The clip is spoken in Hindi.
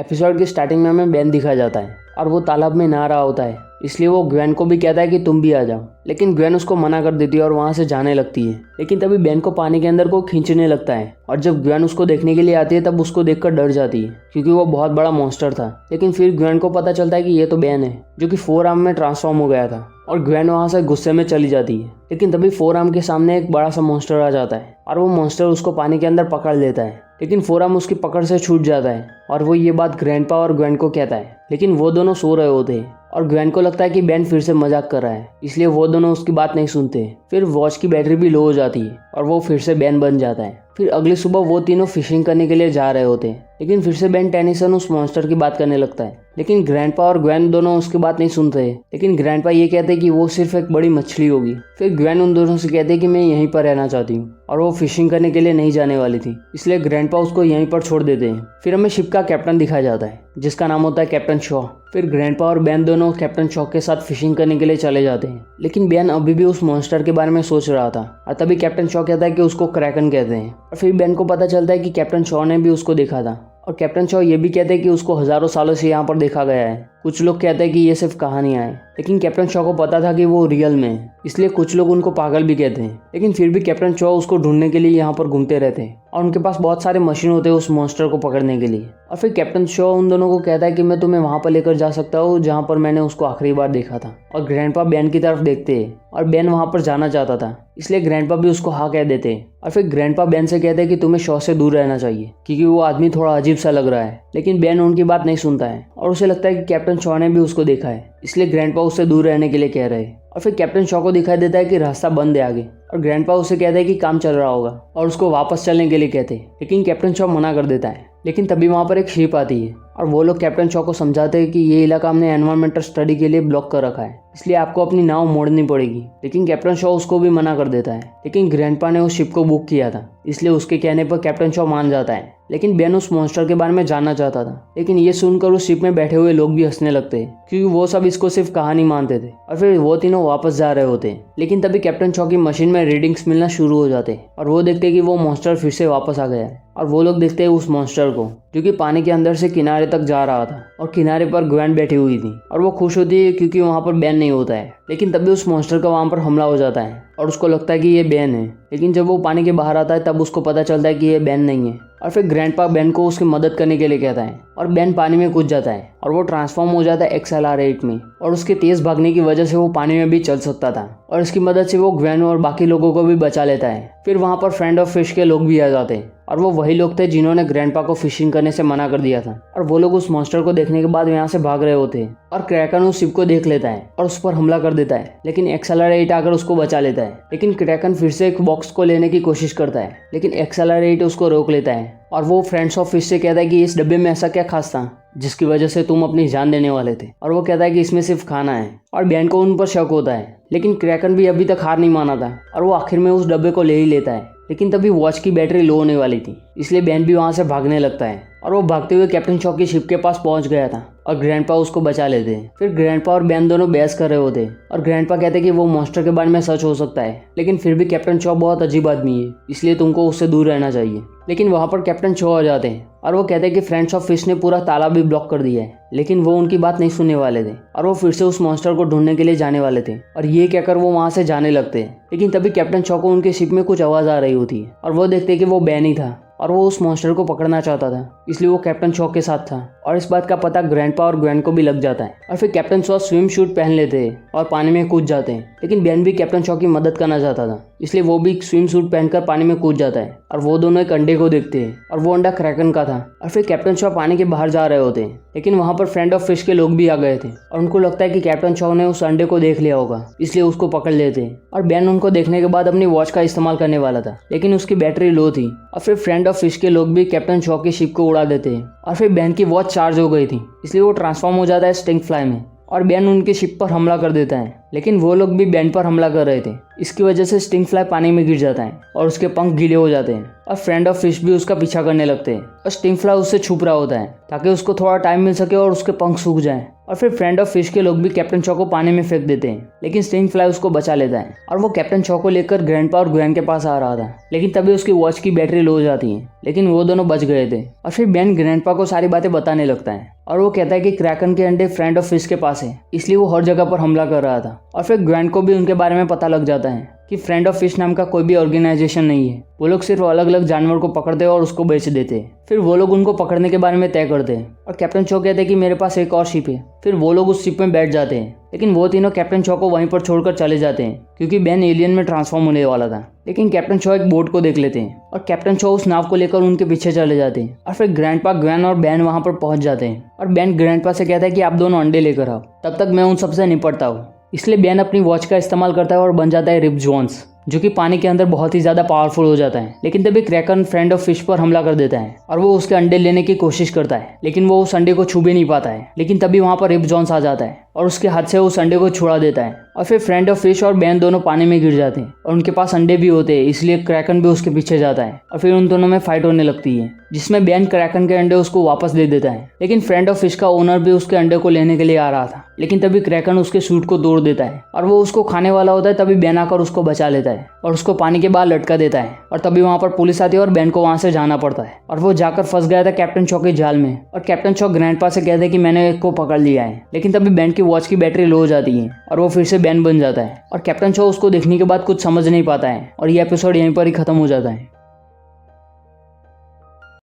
एपिसोड की स्टार्टिंग में हमें बेन दिखाया जाता है और वो तालाब में नहा रहा होता है, इसलिए वो ग्वेन को भी कहता है कि तुम भी आ जाओ। लेकिन ग्वेन उसको मना कर देती है और वहाँ से जाने लगती है। लेकिन तभी बेन को पानी के अंदर को खींचने लगता है और जब ग्वेन उसको देखने के लिए आती है तब उसको देखकर डर जाती है क्योंकि वो बहुत बड़ा मॉन्स्टर था। लेकिन फिर ग्वेन को पता चलता है कि ये तो बेन है जो कि 4 आर्म में ट्रांसफॉर्म हो गया था और ग्वेन वहाँ से गुस्से में चली जाती है। लेकिन तभी 4 आर्म के सामने एक बड़ा सा मॉन्स्टर आ जाता है और वो मॉन्स्टर उसको पानी के अंदर पकड़ लेता है। लेकिन 4 आर्म उसकी पकड़ से छूट जाता है और वो ये बात ग्रैंडपा और ग्वेन को कहता है। लेकिन वो दोनों सो रहे होते हैं और ग्वेन को लगता है कि बेन फिर से मजाक कर रहा है, इसलिए वो दोनों उसकी बात नहीं सुनते। फिर वॉच की बैटरी भी लो हो जाती है और वो फिर से बेन बन जाता है। फिर अगली सुबह वो तीनों फिशिंग करने के लिए जा रहे होते हैं। लेकिन फिर से बेन टेनिसन उस मॉन्स्टर की बात करने लगता है। लेकिन ग्रैंडपा और ग्वेन दोनों उसकी बात नहीं सुनते। लेकिन ग्रैंडपा ये कहते हैं कि वो सिर्फ एक बड़ी मछली होगी। फिर ग्वेन उन दोनों से कहते हैं कि मैं यहीं पर रहना चाहती हूँ और वो फिशिंग करने के लिए नहीं जाने वाली थी, इसलिए ग्रैंडपा उसको यहीं पर छोड़ देते हैं। फिर हमें शिप का कैप्टन दिखाया जाता है जिसका नाम होता है कैप्टन शॉ। फिर ग्रैंडपा और बेन दोनों कैप्टन शॉ के साथ फिशिंग करने के लिए चले जाते हैं। लेकिन बेन अभी भी उस मॉन्स्टर के बारे में सोच रहा था और तभी कैप्टन शॉ कहता है कि उसको क्रैकन कहते हैं। और फिर बेन को पता चलता है कि कैप्टन शॉ ने भी उसको देखा था और कैप्टन शॉ ये भी कहते हैं कि उसको हजारों सालों से यहाँ पर देखा गया है। कुछ लोग कहते हैं कि ये सिर्फ कहानियां हैं, लेकिन कैप्टन शॉ को पता था कि वो रियल में है, इसलिए कुछ लोग उनको पागल भी कहते हैं। लेकिन फिर भी कैप्टन शॉ उसको ढूंढने के लिए यहाँ पर घूमते रहते हैं और उनके पास बहुत सारे मशीन होते हैं उस मॉन्स्टर को पकड़ने के लिए। और फिर कैप्टन शॉ उन दोनों को कहता है कि मैं तुम्हें वहां पर लेकर जा सकता हूँ जहाँ पर मैंने उसको आखिरी बार देखा था। और ग्रैंडपा बेन की तरफ देखते हैं और बेन वहां पर जाना चाहता था, इसलिए ग्रैंडपा भी उसको हाँ कह देते हैं। और फिर ग्रैंडपा बेन से कहते हैं कि तुम्हें शॉ से दूर रहना चाहिए क्योंकि वो आदमी थोड़ा अजीब सा लग रहा है। लेकिन बेन उनकी बात नहीं सुनता है और उसे लगता है कि कैप्टन शॉ ने भी उसको देखा है, इसलिए ग्रैंडपा उससे दूर रहने के लिए कह रहे हैं। और फिर कैप्टन शॉ को दिखाई देता है कि रास्ता बंद है आगे और ग्रैंडपा उसे कहता है कि काम चल रहा होगा और उसको वापस चलने के लिए कहते हैं। लेकिन कैप्टन शॉ मना कर देता है। लेकिन तभी वहाँ पर एक शिप आती है और वो लोग कैप्टन शॉ को समझाते हैं कि ये इलाका हमने एनवायरमेंटल स्टडी के लिए ब्लॉक कर रखा है, इसलिए आपको अपनी नाव मोड़नी पड़ेगी। लेकिन कैप्टन शॉ उसको भी मना कर देता है। लेकिन ग्रैंडपा ने उस शिप को बुक किया था, इसलिए उसके कहने पर कैप्टन शॉ मान जाता है। लेकिन बेन उस मॉन्स्टर के बारे में जानना चाहता था। लेकिन ये सुनकर उस शिप में बैठे हुए लोग भी हंसने लगते हैं क्योंकि वो सब इसको सिर्फ कहानी मानते थे। और फिर वो तीनों वापस जा रहे होते हैं। लेकिन तभी कैप्टन शॉ की मशीन में रीडिंग्स मिलना शुरू हो जाते हैं और वो देखते हैं कि वो मॉन्स्टर फिर से वापस आ गया है। और वो लोग देखते हैं उस मॉन्स्टर को जो कि पानी के अंदर से किनारे तक जा रहा था और किनारे पर ग्वेन बैठी हुई थी और वो खुश होती है क्योंकि वहाँ पर बेन नहीं होता है। लेकिन तभी उस मॉन्स्टर का वहाँ पर हमला हो जाता है और उसको लगता है कि ये बेन है। लेकिन जब वो पानी के बाहर आता है तब उसको पता चलता है कि ये बेन नहीं है। और फिर ग्रैंडपा बेन को उसकी मदद करने के लिए कहता है और बेन पानी में कूद जाता है और वो ट्रांसफॉर्म हो जाता है XLR8 में और उसके तेज भागने की वजह से वो पानी में भी चल सकता था और इसकी मदद से वो ग्वेन और बाकी लोगों को भी बचा लेता है। फिर वहाँ पर फ्रेंड ऑफ फिश के लोग भी आ जाते हैं और वो वही लोग थे जिन्होंने ग्रैंडपा को फिशिंग करने से मना कर दिया था। और वो लोग उस मॉन्स्टर को देखने के बाद यहाँ से भाग रहे होते हैं और क्रैकन उस शिप को देख लेता है और उस पर हमला कर देता है। लेकिन XLR8 आकर उसको बचा लेता है। लेकिन क्रैकन फिर से एक बॉक्स को लेने की कोशिश करता है, लेकिन XLR8 उसको रोक लेता है और वो फ्रेंड्स ऑफ फिश से कहता है कि इस डब्बे में ऐसा क्या खास था जिसकी वजह से तुम अपनी जान देने वाले थे। और वो कहता है कि इसमें सिर्फ खाना है और बेन को उन पर शक होता है। लेकिन क्रैकन भी अभी तक हार नहीं माना था और वो आखिर में उस डब्बे को ले ही लेता है। लेकिन तभी वॉच की बैटरी लो होने वाली थी, इसलिए बेन भी वहां से भागने लगता है और वो भागते हुए कैप्टन शॉ की शिप के पास पहुंच गया था और ग्रैंडपा उसको बचा लेते हैं। फिर ग्रैंडपा और बेन दोनों बहस कर रहे होते हैं और ग्रैंडपा कहते हैं कि वो मॉन्स्टर के बारे में सच हो सकता है, लेकिन फिर भी कैप्टन शॉ बहुत अजीब आदमी है, इसलिए तुमको उससे दूर रहना चाहिए। लेकिन वहां पर कैप्टन शॉ आ जाते हैं और वो कहते हैं कि फ्रेंड्स ऑफ फिश ने पूरा तालाब भी ब्लॉक कर दिया है। लेकिन वो उनकी बात नहीं सुनने वाले थे और वो फिर से उस मॉन्स्टर को ढूंढने के लिए जाने वाले थे और ये कहकर वो वहां से जाने लगते हैं। लेकिन तभी कैप्टन शॉ को उनके शिप में कुछ आवाज आ रही होती है और वो देखते हैं कि वो बेन ही था और वो उस मॉन्स्टर को पकड़ना चाहता था, इसलिए वो कैप्टन शॉ के साथ था। और इस बात का पता ग्रैंडपा और ग्वेन को भी लग जाता है और फिर कैप्टन शॉ स्विम शूट पहन लेते हैं और पानी में कूद जाते हैं। लेकिन बेन भी कैप्टन शॉ की मदद करना चाहता था, इसलिए वो भी स्विम सूट पहनकर पानी में कूद जाता है और वो दोनों एक अंडे को देखते हैं और वो अंडा क्रैकन का था। और फिर कैप्टन शॉ पानी के बाहर जा रहे होते हैं, लेकिन वहां पर फ्रेंड ऑफ फिश के लोग भी आ गए थे और उनको लगता है कि कैप्टन शॉ ने उस अंडे को देख लिया होगा, इसलिए उसको पकड़ लेते हैं। और बेन उनको देखने के बाद अपनी वॉच का इस्तेमाल करने वाला था, लेकिन उसकी बैटरी लो थी और फिर फ्रेंड ऑफ फिश के लोग भी कैप्टन शॉ की शिप को उड़ा देते हैं। और फिर बेन की वॉच चार्ज हो गई थी, इसलिए वो ट्रांसफॉर्म हो जाता है स्टिंग फ्लाई में और बैन उनके शिप पर हमला कर देता है, लेकिन वो लोग भी बैन पर हमला कर रहे थे। इसकी वजह से स्टिंग फ्लाई पानी में गिर जाता है और उसके पंख गीले हो जाते हैं और फ्रेंड ऑफ फिश भी उसका पीछा करने लगते हैं और स्टिंग फ्लाई उससे छुप रहा होता है ताकि उसको थोड़ा टाइम मिल सके और उसके पंख सूख जाएं। और फिर फ्रेंड ऑफ फिश के लोग भी कैप्टन चॉ को पानी में फेंक देते हैं, लेकिन स्टिंग फ्लाई उसको बचा लेता है और वो कैप्टन चॉ को लेकर ग्रैंडपा और ग्वेन के पास आ रहा था। लेकिन तभी उसकी वॉच की बैटरी लो हो जाती है, लेकिन वो दोनों बच गए थे। और फिर बैन ग्रैंडपा को सारी बातें बताने लगता है और वो कहता है कि क्रैकन के अंडे फ्रेंड ऑफ फिश के पास है, इसलिए वो हर जगह पर हमला कर रहा था। और फिर ग्वेन को भी उनके बारे में पता लग जाता है कि फ्रेंड ऑफ फिश नाम का कोई भी ऑर्गेनाइजेशन नहीं है, वो लोग सिर्फ अलग अलग जानवर को पकड़ते और उसको बेच देते हैं। फिर वो लोग उनको पकड़ने के बारे में तय करते हैं और कैप्टन चॉ कहते हैं कि मेरे पास एक और शिप है। फिर वो लोग उस शिप में बैठ जाते हैं, लेकिन वो तीनों कैप्टन चॉ को वहीं पर छोड़कर चले जाते हैं क्योंकि बैन एलियन में ट्रांसफॉर्म होने वाला था। लेकिन कैप्टन चॉ एक बोट को देख लेते हैं और कैप्टन चॉ उस नाव को लेकर उनके पीछे चले जाते हैं। और फिर ग्रैंडपा, ग्वेन और बैन वहां पर पहुंच जाते हैं और बैन ग्रैंडपा से कहता है कि आप दोनों अंडे लेकर आओ, तब तक मैं उन सबसे निपटता हूँ। इसलिए बैन अपनी वॉच का इस्तेमाल करता है और बन जाता है रिप जोन्स, जो कि पानी के अंदर बहुत ही ज़्यादा पावरफुल हो जाता है। लेकिन तभी क्रैकन फ्रेंड ऑफ फिश पर हमला कर देता है और वो उसके अंडे लेने की कोशिश करता है, लेकिन वो उस अंडे को छू भी नहीं पाता है। लेकिन तभी वहाँ पर रिप जोन्स आ जाता है और उसके हाथ से उस अंडे को छुड़ा देता है और फिर फ्रेंड ऑफ फिश और बैन दोनों पानी में गिर जाते हैं और उनके पास अंडे भी होते हैं, इसलिए क्रैकन भी उसके पीछे जाता है और फिर उन दोनों में फाइट होने लगती है, जिसमें बैन क्रैकन के अंडे उसको वापस दे देता है। लेकिन फ्रेंड ऑफ फिश का ओनर भी उसके अंडे को लेने के लिए आ रहा था, लेकिन तभी क्रैकन उसके सूट को तोड़ देता है और वो उसको खाने वाला होता है। तभी बैन आकर उसको बचा लेता है और उसको पानी के बाहर लटका देता है और तभी वहाँ पर पुलिस आती है और बैन को वहाँ से जाना पड़ता है और वो जाकर फंस गया था कैप्टन चॉ के जाल में। और कैप्टन चॉ ग्रैंडपा से कहते हैं कि मैंने एक को पकड़ लिया है, लेकिन तभी बैन की वॉच की बैटरी लो हो जाती है और वो फिर से बैन बन जाता है और कैप्टन चॉ उसको देखने के बाद कुछ समझ नहीं पाता है और ये एपिसोड यहीं पर ही खत्म हो जाता है।